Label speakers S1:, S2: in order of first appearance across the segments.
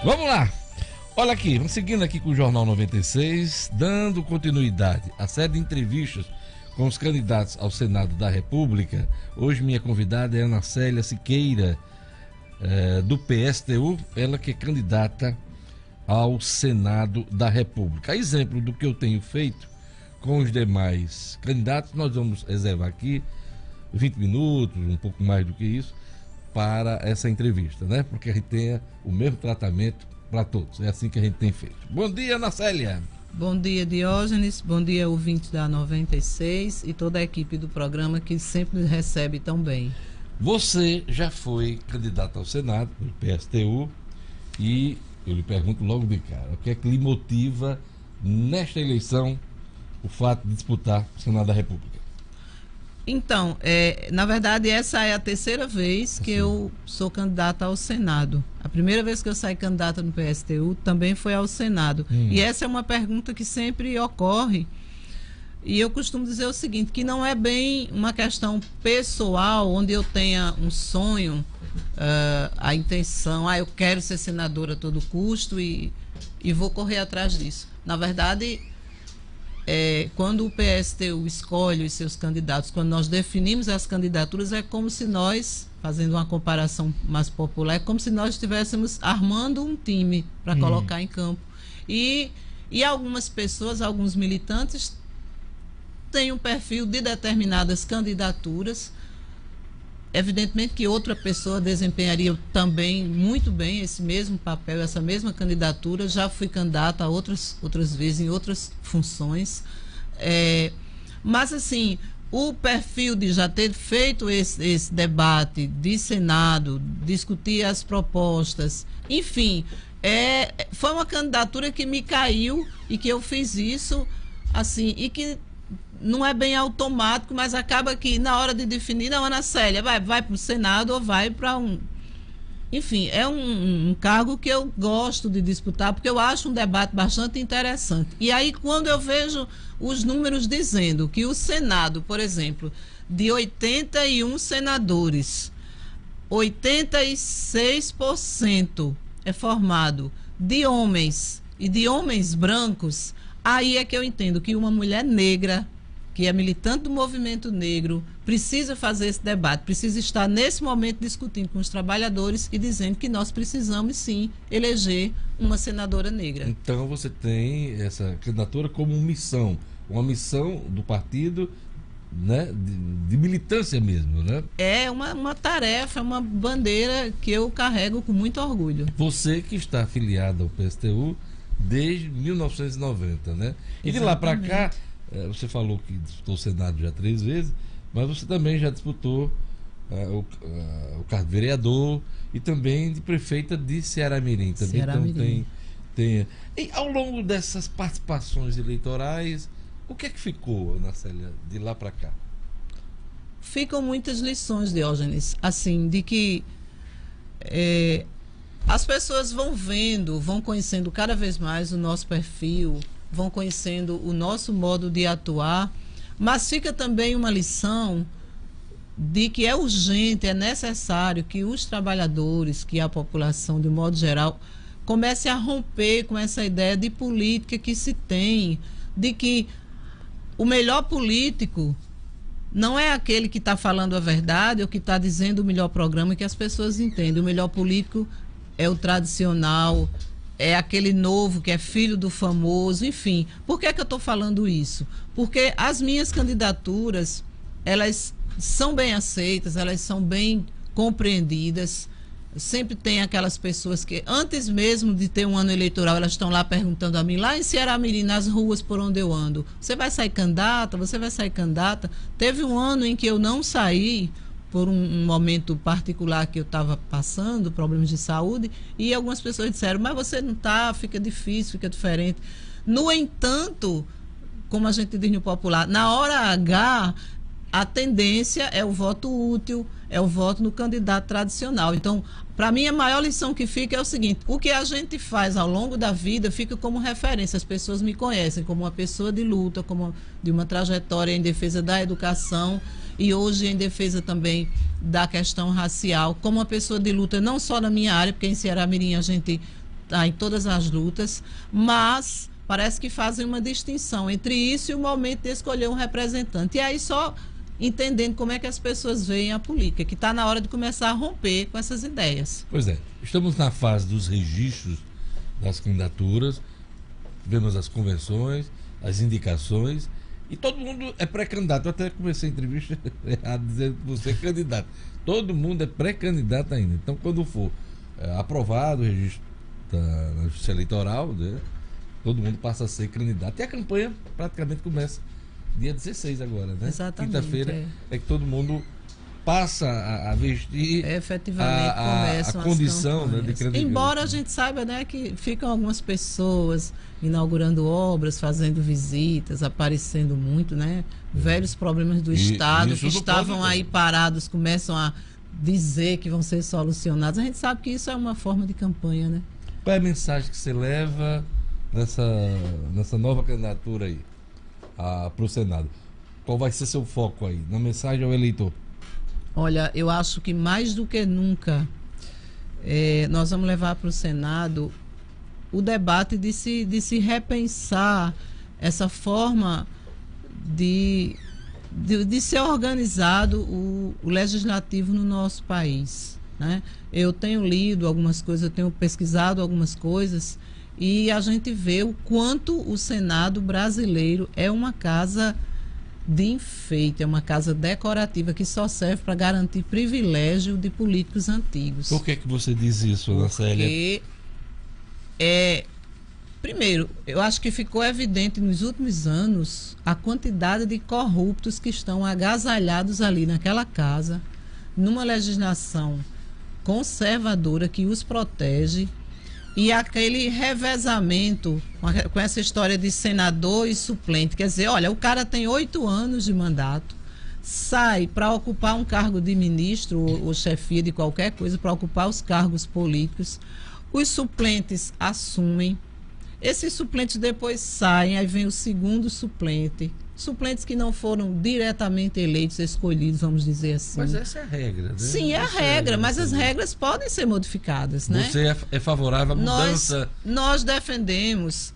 S1: Vamos lá. Olha aqui, vamos seguindo aqui com o Jornal 96, dando continuidade à série de entrevistas com os candidatos ao Senado da República. Hoje minha convidada é Ana Célia Siqueira, do PSTU, ela que é candidata ao Senado da República. A exemplo do que eu tenho feito com os demais candidatos, nós vamos reservar aqui 20 minutos, um pouco mais do que isso, para essa entrevista, né? Porque a gente tenha o mesmo tratamento para todos. É assim que a gente tem feito. Bom dia, Ana Célia.
S2: Bom dia, Diógenes. Bom dia, ouvintes da 96 e toda a equipe do programa que sempre nos recebe tão bem.
S1: Você já foi candidata ao Senado pelo PSTU e eu lhe pergunto logo de cara, o que é que lhe motiva nesta eleição o fato de disputar o Senado da República?
S2: Então, na verdade, essa é a terceira vez que eu sou candidata ao Senado. A primeira vez que eu saí candidata no PSTU também foi ao Senado. E essa é uma pergunta que sempre ocorre. E eu costumo dizer o seguinte, que não é bem uma questão pessoal, onde eu tenha um sonho, a intenção, eu quero ser senadora a todo custo e vou correr atrás disso. Na verdade, quando o PSTU escolhe os seus candidatos, quando nós definimos as candidaturas, é como se nós, fazendo uma comparação mais popular, é como se nós estivéssemos armando um time para colocar em campo. E algumas pessoas, alguns militantes, têm um perfil de determinadas candidaturas. Evidentemente que outra pessoa desempenharia também muito bem esse mesmo papel, essa mesma candidatura. Já fui candidata a outras vezes em outras funções. Mas, assim, o perfil de já ter feito esse debate de Senado, discutir as propostas, enfim, foi uma candidatura que me caiu e que eu fiz isso, assim, e que não é bem automático, mas acaba que na hora de definir, não, Ana Célia, vai para o Senado ou vai para um... Enfim, é um cargo que eu gosto de disputar, porque eu acho um debate bastante interessante. E aí, quando eu vejo os números dizendo que o Senado, por exemplo, de 81 senadores, 86% é formado de homens e de homens brancos, aí é que eu entendo que uma mulher negra, que é militante do movimento negro, precisa fazer esse debate, precisa estar nesse momento discutindo com os trabalhadores e dizendo que nós precisamos sim eleger uma senadora negra.
S1: Então você tem essa candidatura como uma missão do partido, né, de militância mesmo, né?
S2: É uma tarefa, uma bandeira que eu carrego com muito orgulho.
S1: Você que está afiliado ao PSTU desde 1990, né? E
S2: Exatamente.
S1: de lá para cá, você falou que disputou o Senado já 3 vezes, mas você também já disputou o cargo de vereador e também de prefeita de Ceará-Mirim. Também então tem. E ao longo dessas participações eleitorais, o que é que ficou, Ana Célia, de lá para cá?
S2: Ficam muitas lições, Diógenes, assim, de que as pessoas vão vendo, vão conhecendo cada vez mais o nosso perfil, vão conhecendo o nosso modo de atuar, mas fica também uma lição de que é urgente, é necessário que os trabalhadores, que a população de modo geral, comece a romper com essa ideia de política que se tem, de que o melhor político não é aquele que está falando a verdade ou que está dizendo o melhor programa que as pessoas entendem. O melhor político é o tradicional, é aquele novo que é filho do famoso, enfim. Por que eu estou falando isso? Porque as minhas candidaturas, elas são bem aceitas, elas são bem compreendidas. Sempre tem aquelas pessoas que, antes mesmo de ter um ano eleitoral, elas estão lá perguntando a mim, lá em Ceará-Mirim, nas ruas por onde eu ando, você vai sair candidata? Você vai sair candidata? Teve um ano em que eu não saí, por um momento particular que eu estava passando, problemas de saúde, e algumas pessoas disseram, mas você não está, fica difícil, fica diferente. No entanto, como a gente diz no popular, na hora H, a tendência é o voto útil, é o voto no candidato tradicional. Então, para mim, a maior lição que fica é o seguinte, o que a gente faz ao longo da vida fica como referência. As pessoas me conhecem como uma pessoa de luta, como de uma trajetória em defesa da educação e hoje em defesa também da questão racial, como uma pessoa de luta não só na minha área, porque em Ceará-Mirim a gente está em todas as lutas, mas parece que fazem uma distinção entre isso e o momento de escolher um representante. E aí só entendendo como é que as pessoas veem a política, que está na hora de começar a romper com essas ideias.
S1: Pois é, estamos na fase dos registros das candidaturas, vemos as convenções, as indicações, e todo mundo é pré-candidato. Eu até comecei a entrevista errado dizendo que você é candidato. Todo mundo é pré-candidato ainda. Então, quando for aprovado o registro da Justiça Eleitoral, né, todo mundo passa a ser candidato. E a campanha praticamente começa dia 16 agora, né?
S2: Exatamente.
S1: Quinta-feira é que todo mundo passa a vestir
S2: efetivamente começam
S1: a condição, né, de credibilidade.
S2: Embora a gente saiba, né, que ficam algumas pessoas inaugurando obras, fazendo visitas, aparecendo muito, né? Velhos problemas do Estado que estavam aí parados começam a dizer que vão ser solucionados. A gente sabe que isso é uma forma de campanha, né?
S1: Qual é a mensagem que você leva nessa nova candidatura aí para o Senado? Qual vai ser seu foco aí, na mensagem ao eleitor?
S2: Olha, eu acho que mais do que nunca nós vamos levar para o Senado o debate de se repensar essa forma de ser organizado o legislativo no nosso país, né? Eu tenho lido algumas coisas, eu tenho pesquisado algumas coisas e a gente vê o quanto o Senado brasileiro é uma casa de enfeite, é uma casa decorativa que só serve para garantir privilégio de políticos antigos.
S1: Por que você diz isso, Ana Célia?
S2: Porque primeiro, eu acho que ficou evidente nos últimos anos a quantidade de corruptos que estão agasalhados ali naquela casa, numa legislação conservadora que os protege, e aquele revezamento com essa história de senador e suplente. Quer dizer, olha, o cara tem 8 anos de mandato, sai para ocupar um cargo de ministro ou chefia de qualquer coisa, para ocupar os cargos políticos. Os suplentes assumem, esses suplentes depois saem, aí vem o segundo suplente. Suplentes que não foram diretamente eleitos, escolhidos, vamos dizer assim.
S1: Mas essa é a regra, né?
S2: Sim, é a regra, mas as regras podem ser modificadas, né?
S1: Você é favorável à mudança?
S2: Nós defendemos,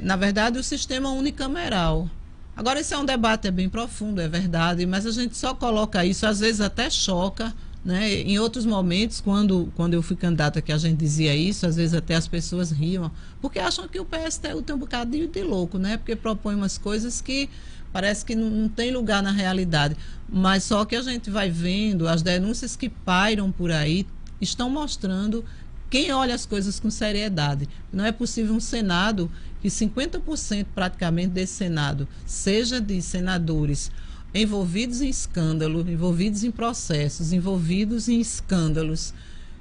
S2: na verdade, o sistema unicameral. Agora, esse é um debate bem profundo, é verdade, mas a gente só coloca isso, às vezes até choca, né? Em outros momentos, quando eu fui candidata, que a gente dizia isso, às vezes até as pessoas riam, porque acham que o PSTU tem um bocadinho de louco, né? Porque propõe umas coisas que parece que não tem lugar na realidade. Mas só que a gente vai vendo, as denúncias que pairam por aí estão mostrando quem olha as coisas com seriedade. Não é possível um Senado que 50% praticamente desse Senado seja de senadores envolvidos em escândalo, envolvidos em processos, envolvidos em escândalos,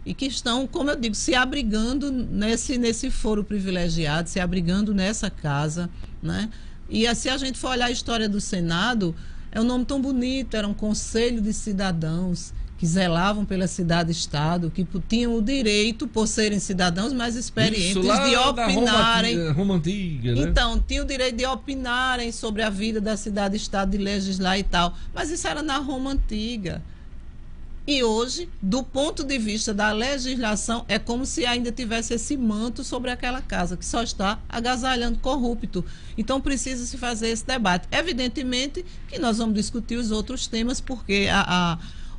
S2: e que estão, como eu digo, se abrigando nesse foro privilegiado, se abrigando nessa casa, né? E se a gente for olhar a história do Senado, é um nome tão bonito, era um conselho de cidadãos que zelavam pela cidade-estado, que tinham o direito, por serem cidadãos mais experientes, de opinarem.
S1: Roma antiga, né?
S2: Então, tinham o direito de opinarem sobre a vida da cidade-estado, de legislar e tal. Mas isso era na Roma antiga. E hoje, do ponto de vista da legislação, é como se ainda tivesse esse manto sobre aquela casa, que só está agasalhando corrupto. Então, precisa se fazer esse debate. Evidentemente que nós vamos discutir os outros temas, porque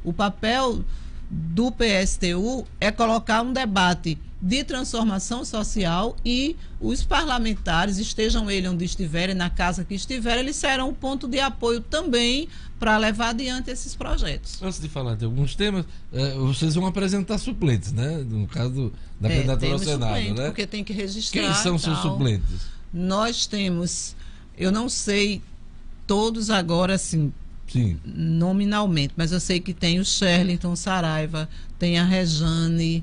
S2: o papel do PSTU é colocar um debate de transformação social, e os parlamentares, estejam eles onde estiverem, na casa que estiverem, eles serão um ponto de apoio também para levar adiante esses projetos.
S1: Antes de falar de alguns temas, vocês vão apresentar suplentes, né? No caso da candidatura ao Senado, né?
S2: Porque tem que registrar.
S1: Quem são seus suplentes?
S2: Nós temos, eu não sei todos agora, assim,
S1: sim,
S2: nominalmente, mas eu sei que tem o Sherlington Saraiva, tem a Rejane,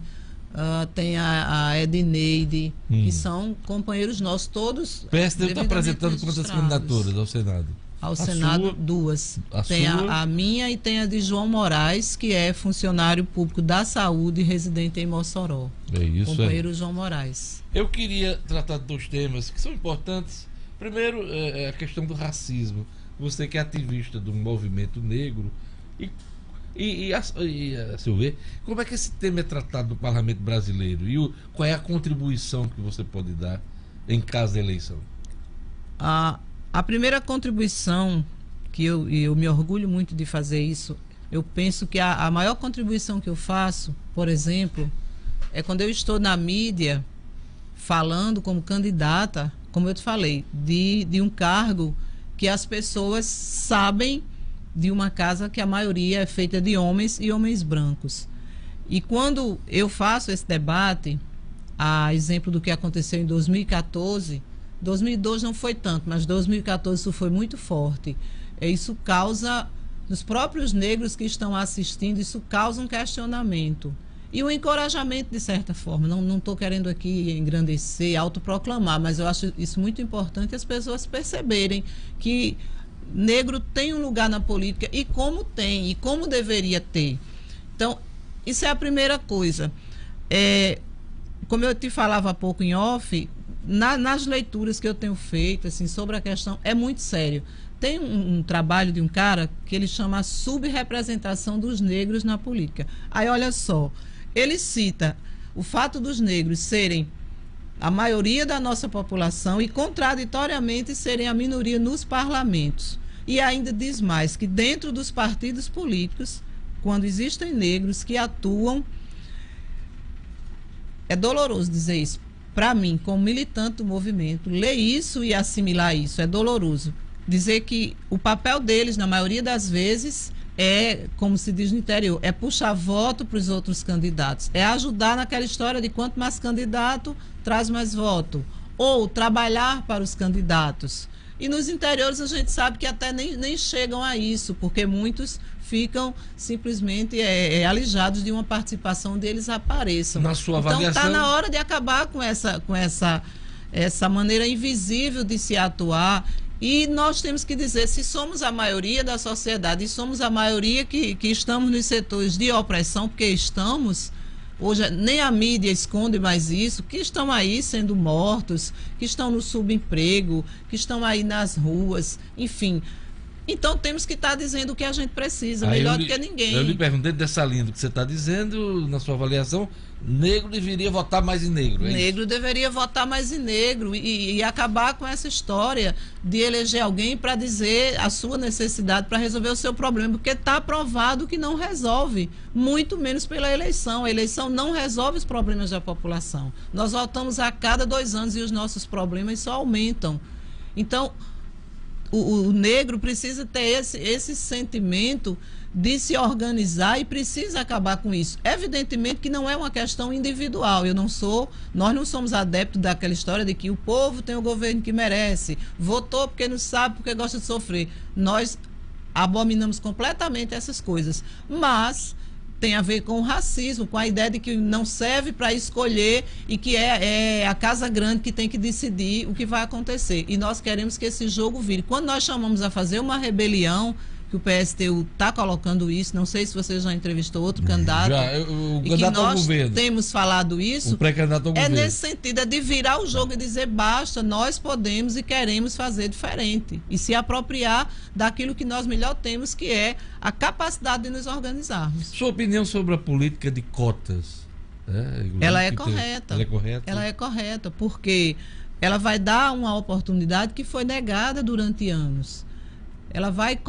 S2: tem a Edneide, que são companheiros nossos, todos.
S1: O PSDB está apresentando quantas candidaturas ao Senado?
S2: Ao Senado, sua, 2. Tem a minha e tem a de João Moraes, que é funcionário público da saúde, residente em Mossoró.
S1: É isso.
S2: Companheiro João Moraes.
S1: Eu queria tratar de 2 temas que são importantes. Primeiro, a questão do racismo. Você que é ativista do movimento negro, e A seu ver, como é que esse tema é tratado no Parlamento Brasileiro? Qual é a contribuição que você pode dar em caso de eleição?
S2: A primeira contribuição, que eu me orgulho muito de fazer isso, eu penso que a maior contribuição que eu faço, por exemplo, é quando eu estou na mídia falando como candidata, como eu te falei, de um cargo que as pessoas sabem, de uma casa que a maioria é feita de homens e homens brancos. E quando eu faço esse debate, a exemplo do que aconteceu em 2014, 2012 não foi tanto, mas 2014 isso foi muito forte. Isso causa, nos próprios negros que estão assistindo, isso causa um questionamento. E um encorajamento, de certa forma. Não estou querendo aqui engrandecer, autoproclamar, mas eu acho isso muito importante as pessoas perceberem que negro tem um lugar na política e como tem, e como deveria ter. Então, isso é a primeira coisa. Como eu te falava há pouco em off, nas leituras que eu tenho feito assim, sobre a questão, é muito sério. Tem um trabalho de um cara que ele chama a subrepresentação dos negros na política. Aí, olha só, ele cita o fato dos negros serem a maioria da nossa população e, contraditoriamente, serem a minoria nos parlamentos. E ainda diz mais, que dentro dos partidos políticos, quando existem negros que atuam, é doloroso dizer isso. Para mim, como militante do movimento, ler isso e assimilar isso é doloroso. Dizer que o papel deles, na maioria das vezes, é, como se diz no interior, é puxar voto para os outros candidatos. É ajudar naquela história de quanto mais candidato, traz mais voto. Ou trabalhar para os candidatos. E nos interiores a gente sabe que até nem chegam a isso, porque muitos ficam simplesmente alijados de uma participação onde eles apareçam.
S1: Na sua avaliação...
S2: Então está na hora de acabar com essa maneira invisível de se atuar. E nós temos que dizer, se somos a maioria da sociedade e somos a maioria que estamos nos setores de opressão, porque estamos, hoje nem a mídia esconde mais isso, que estão aí sendo mortos, que estão no subemprego, que estão aí nas ruas, enfim. Então temos que estar dizendo o que a gente precisa, melhor do que ninguém.
S1: Eu lhe perguntei dessa linha do que você está dizendo, na sua avaliação, negro deveria votar mais em negro.
S2: Negro deveria votar mais em negro e acabar com essa história de eleger alguém para dizer a sua necessidade para resolver o seu problema, porque está provado que não resolve, muito menos pela eleição. A eleição não resolve os problemas da população. Nós votamos a cada 2 anos e os nossos problemas só aumentam. Então, o negro precisa ter esse sentimento de se organizar e precisa acabar com isso. Evidentemente que não é uma questão individual. Nós não somos adeptos daquela história de que o povo tem o governo que merece, votou porque não sabe, porque gosta de sofrer. Nós abominamos completamente essas coisas. Mas tem a ver com o racismo, com a ideia de que não serve para escolher e que é a casa grande que tem que decidir o que vai acontecer. E nós queremos que esse jogo vire. Quando nós chamamos a fazer uma rebelião, que o PSTU está colocando isso, não sei se você já entrevistou outro candidato,
S1: o candidato ao governo,
S2: temos falado isso,
S1: o pré-candidato ao governo.
S2: Nesse sentido, é de virar o jogo e dizer basta, nós podemos e queremos fazer diferente e se apropriar daquilo que nós melhor temos, que é a capacidade de nos organizarmos.
S1: Sua opinião sobre a política de cotas?
S2: Ela é correta.
S1: Ela é correta?
S2: Ela é correta, porque ela vai dar uma oportunidade que foi negada durante anos. Ela vai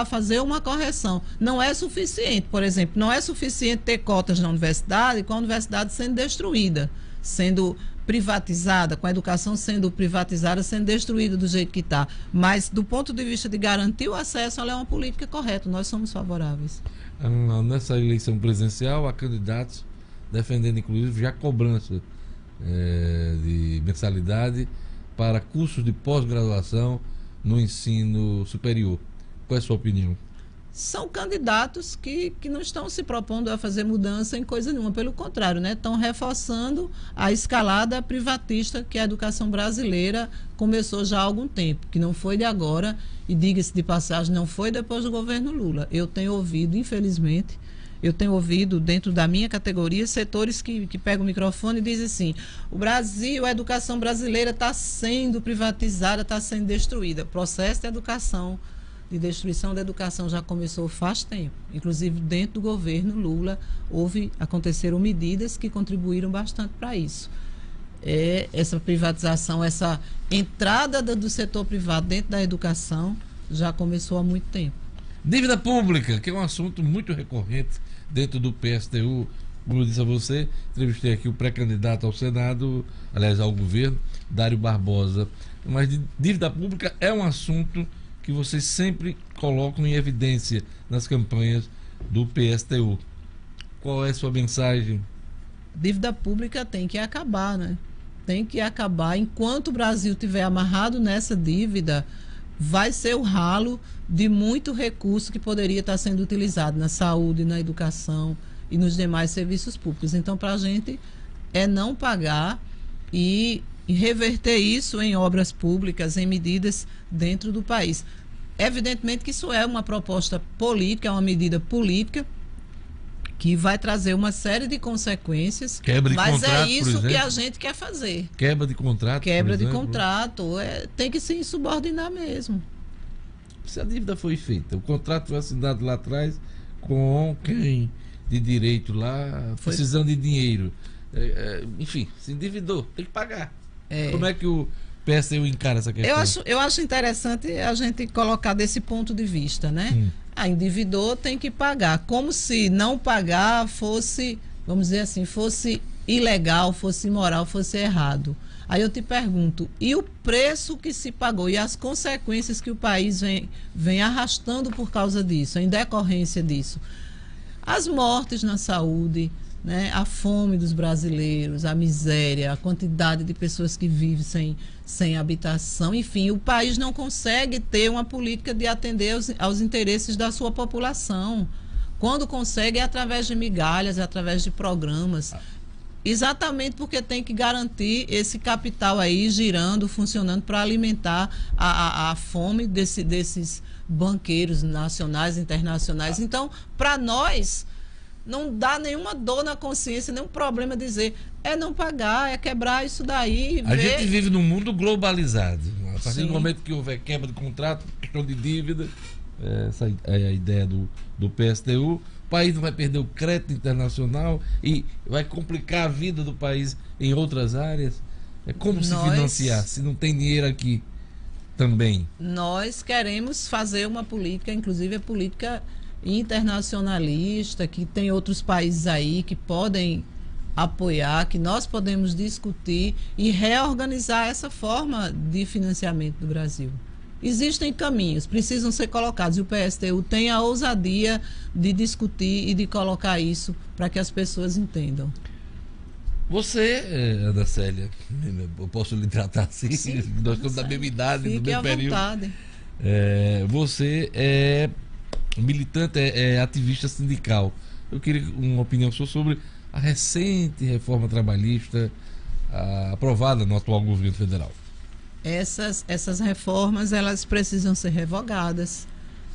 S2: fazer uma correção. Não é suficiente, por exemplo, não é suficiente ter cotas na universidade com a universidade sendo destruída, sendo privatizada, com a educação sendo privatizada, sendo destruída do jeito que está. Mas, do ponto de vista de garantir o acesso, ela é uma política correta. Nós somos favoráveis.
S1: Nessa eleição presidencial, há candidatos defendendo, inclusive, já cobrança de mensalidade para cursos de pós-graduação no ensino superior. Qual é a sua opinião?
S2: São candidatos que não estão se propondo a fazer mudança em coisa nenhuma, pelo contrário, né? Estão reforçando a escalada privatista que a educação brasileira começou já há algum tempo, que não foi de agora, e diga-se de passagem, não foi depois do governo Lula. Eu tenho ouvido, infelizmente, dentro da minha categoria, setores que pegam o microfone e dizem assim: o Brasil, a educação brasileira está sendo privatizada, está sendo destruída. O processo de educação de destruição da educação já começou faz tempo. Inclusive, dentro do governo Lula, aconteceram medidas que contribuíram bastante para isso. Essa privatização, essa entrada do setor privado dentro da educação já começou há muito tempo.
S1: Dívida pública, que é um assunto muito recorrente dentro do PSTU. Como eu disse a você, entrevistei aqui o pré-candidato ao Senado, aliás, ao governo, Dário Barbosa. Mas dívida pública é um assunto que vocês sempre colocam em evidência nas campanhas do PSTU. Qual é a sua mensagem?
S2: Dívida pública tem que acabar, né? Tem que acabar. Enquanto o Brasil estiver amarrado nessa dívida, vai ser o ralo de muito recurso que poderia estar sendo utilizado na saúde, na educação e nos demais serviços públicos. Então, para a gente é não pagar e reverter isso em obras públicas, em medidas dentro do país. Evidentemente que isso é uma proposta política, é uma medida política que vai trazer uma série de consequências, mas contrato, é isso que a gente quer fazer.
S1: Quebra de contrato,
S2: Quebra de contrato, tem que se insubordinar mesmo.
S1: Se a dívida foi feita, o contrato foi assinado lá atrás com quem de direito lá, precisando de dinheiro, enfim, se endividou, tem que pagar. Como é que o PSTU encara essa questão?
S2: Eu acho interessante a gente colocar desse ponto de vista, né? Endividou, tem que pagar. Como se não pagar fosse, vamos dizer assim, fosse ilegal, fosse imoral, fosse errado. Aí eu te pergunto, e o preço que se pagou e as consequências que o país vem arrastando por causa disso, em decorrência disso? As mortes na saúde, né? A fome dos brasileiros, a miséria, a quantidade de pessoas que vivem sem habitação, enfim, o país não consegue ter uma política de atender aos interesses da sua população. Quando consegue é através de migalhas, é através de programas, exatamente porque tem que garantir esse capital aí girando, funcionando para alimentar a fome desses banqueiros nacionais e internacionais. Então, para nós, não dá nenhuma dor na consciência, nenhum problema dizer não pagar, quebrar isso daí.
S1: A gente vive num mundo globalizado. A partir do momento que houver quebra de contrato, questão de dívida, essa é a ideia do PSTU, o país não vai perder o crédito internacional e vai complicar a vida do país em outras áreas. Como se financiar se não tem dinheiro aqui também? Nós
S2: queremos fazer uma política, inclusive a política internacionalista, que tem outros países aí que podem apoiar, que nós podemos discutir e reorganizar essa forma de financiamento do Brasil. Existem caminhos, precisam ser colocados, e o PSTU tem a ousadia de discutir e de colocar isso para que as pessoas entendam.
S1: Você, Ana Célia, eu posso lhe tratar assim? Sim, nós estamos da mesma idade, do mesmo período.
S2: Vontade.
S1: Você é militante, ativista sindical. Eu queria uma opinião sua sobre a recente reforma trabalhista aprovada no atual governo federal.
S2: Essas reformas, elas precisam ser revogadas,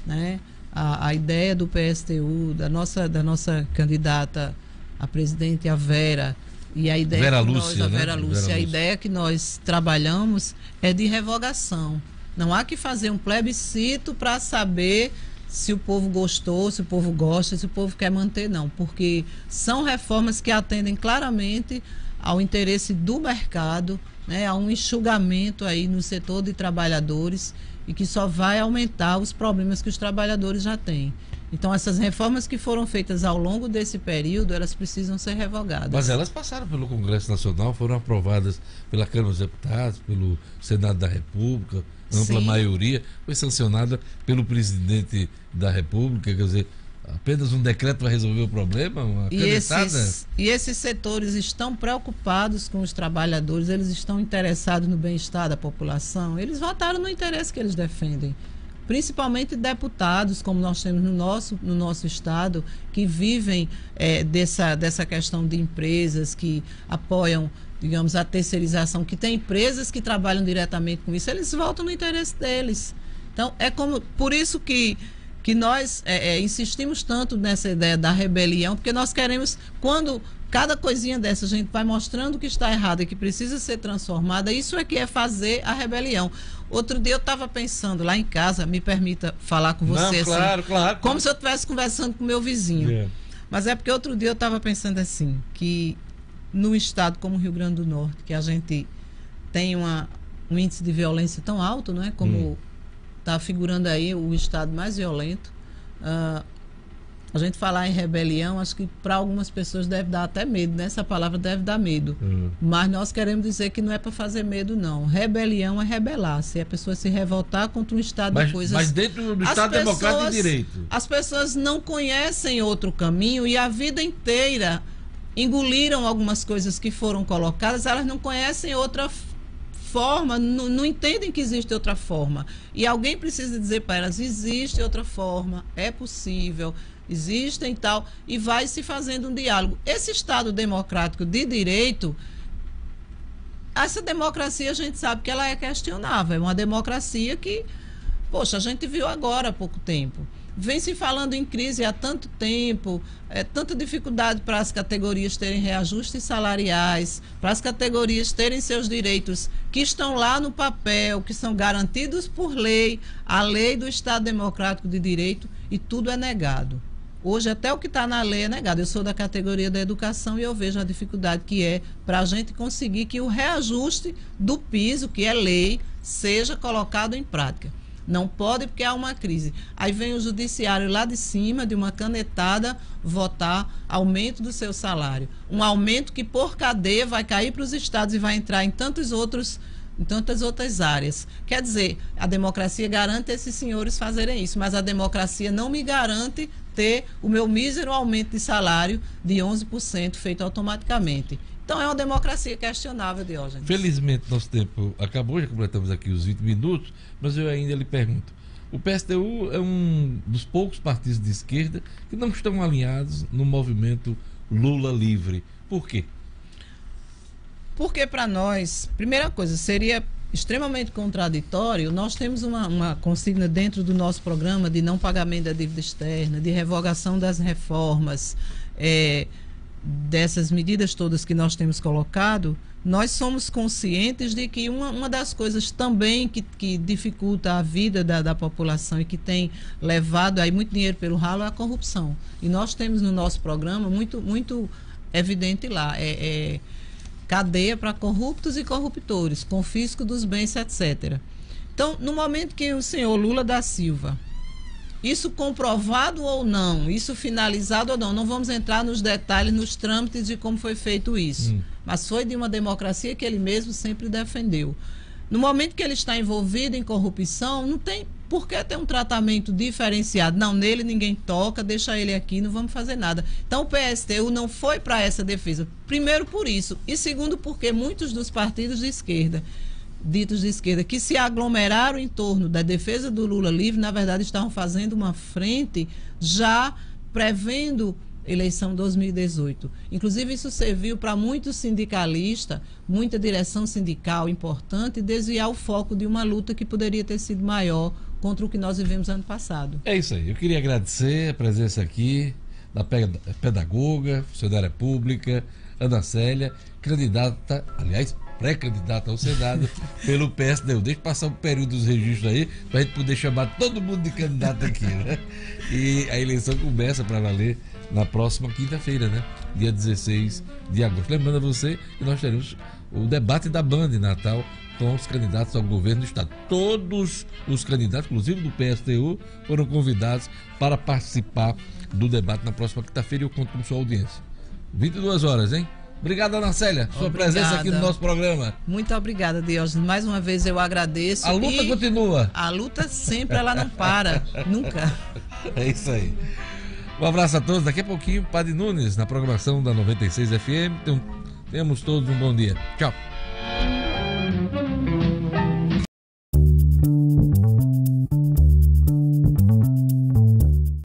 S2: né? A ideia do PSTU, da nossa candidata a presidente, a Vera, e a ideia
S1: Vera
S2: que
S1: Lúcia,
S2: nós, a Vera Lúcia, a ideia que nós trabalhamos é de revogação. Não há que fazer um plebiscito para saber se o povo gostou, se o povo gosta, se o povo quer manter, não. Porque são reformas que atendem claramente ao interesse do mercado, né, a um enxugamento aí no setor de trabalhadores e que só vai aumentar os problemas que os trabalhadores já têm. Então, essas reformas que foram feitas ao longo desse período, elas precisam ser revogadas.
S1: Mas elas passaram pelo Congresso Nacional, foram aprovadas pela Câmara dos Deputados, pelo Senado da República, ampla maioria, foi sancionada pelo presidente da República, quer dizer, apenas um decreto vai resolver o problema? Uma canetada?
S2: E esses setores estão preocupados com os trabalhadores, eles estão interessados no bem-estar da população, eles votaram no interesse que eles defendem. Principalmente deputados, como nós temos no nosso estado, que vivem dessa questão de empresas que apoiam, digamos, a terceirização, que tem empresas que trabalham diretamente com isso, eles votam no interesse deles. Então, por isso que que nós insistimos tanto nessa ideia da rebelião, porque nós queremos, quando cada coisinha dessa a gente vai mostrando que está errado e que precisa ser transformada, isso é que é fazer a rebelião. Outro dia eu estava pensando lá em casa, me permita falar com você.
S1: Não, claro,
S2: assim,
S1: claro.
S2: Como se eu estivesse conversando com meu vizinho. Mas é porque outro dia eu estava pensando assim, que num estado como o Rio Grande do Norte, que a gente tem um índice de violência tão alto, não é? Como está figurando aí o estado mais violento. A gente falar em rebelião, acho que para algumas pessoas deve dar até medo, né? Essa palavra deve dar medo. Mas nós queremos dizer que não é para fazer medo, não. Rebelião é rebelar. Se a pessoa se revoltar contra um estado de coisas...
S1: Mas dentro do Estado Democrático de Direito.
S2: As pessoas não conhecem outro caminho e a vida inteira engoliram algumas coisas que foram colocadas, elas não conhecem outra forma, não entendem que existe outra forma. E alguém precisa dizer para elas, existe outra forma, é possível, existem e tal, e vai se fazendo um diálogo. Esse Estado democrático de direito, essa democracia a gente sabe que ela é questionável, é uma democracia que, poxa, a gente viu agora há pouco tempo. Vem se falando em crise há tanto tempo, tanta dificuldade para as categorias terem reajustes salariais, para as categorias terem seus direitos que estão lá no papel, que são garantidos por lei, a lei do Estado Democrático de Direito, e tudo é negado. Hoje até o que está na lei é negado. Eu sou da categoria da educação e eu vejo a dificuldade que é para a gente conseguir que o reajuste do piso, que é lei, seja colocado em prática. Não pode porque há uma crise. Aí vem o judiciário lá de cima, de uma canetada, votar aumento do seu salário. Um aumento que por cadeia vai cair para os estados e vai entrar em tantas outras áreas. Quer dizer, a democracia garante esses senhores fazerem isso, mas a democracia não me garante ter o meu mísero aumento de salário de 11% feito automaticamente. Então é uma democracia questionável, Diógenes.
S1: Felizmente nosso tempo acabou, já completamos aqui os 20 minutos, mas eu ainda lhe pergunto, o PSTU é um dos poucos partidos de esquerda que não estão alinhados no movimento Lula livre. Por quê?
S2: Porque para nós, primeira coisa, seria extremamente contraditório. Nós temos uma consigna dentro do nosso programa de não pagamento da dívida externa, de revogação das reformas, dessas medidas todas que nós temos colocado. Nós somos conscientes de que uma das coisas também que dificulta a vida da população e que tem levado aí muito dinheiro pelo ralo é a corrupção. E nós temos no nosso programa muito evidente lá, cadeia para corruptos e corruptores, confisco dos bens, etc. Então, no momento que o senhor Lula da Silva, isso comprovado ou não, isso finalizado ou não vamos entrar nos detalhes, nos trâmites de como foi feito isso. Mas foi de uma democracia que ele mesmo sempre defendeu. No momento que ele está envolvido em corrupção, não tem por que ter um tratamento diferenciado. Não, nele ninguém toca, deixa ele aqui, não vamos fazer nada. Então o PSTU não foi para essa defesa. Primeiro por isso, e segundo porque muitos dos partidos de esquerda, ditos de esquerda, que se aglomeraram em torno da defesa do Lula livre, na verdade estavam fazendo uma frente já prevendo eleição 2018. Inclusive isso serviu para muitos sindicalistas, muita direção sindical importante, desviar o foco de uma luta que poderia ter sido maior contra o que nós vivemos ano passado. É
S1: isso aí. Eu queria agradecer a presença aqui da pedagoga, funcionária pública, Ana Célia, candidata, aliás, pré-candidata ao Senado pelo PSTU. Deixa eu passar um período dos registros aí, para a gente poder chamar todo mundo de candidato aqui, né? E a eleição começa para valer na próxima quinta-feira, né? Dia 16 de agosto. Lembrando a você que nós teremos o debate da Band em Natal com os candidatos ao governo do Estado. Todos os candidatos, inclusive do PSTU, foram convidados para participar do debate na próxima quinta-feira e eu conto com sua audiência. 22 horas, hein? Obrigado, Ana Célia, sua presença aqui no nosso programa.
S2: Muito obrigada, Diógenes. Mais uma vez eu agradeço.
S1: A luta continua.
S2: A luta sempre, ela não para, nunca.
S1: É isso aí. Um abraço a todos. Daqui a pouquinho, Padre Nunes, na programação da 96 FM. Temos todos um bom dia. Tchau.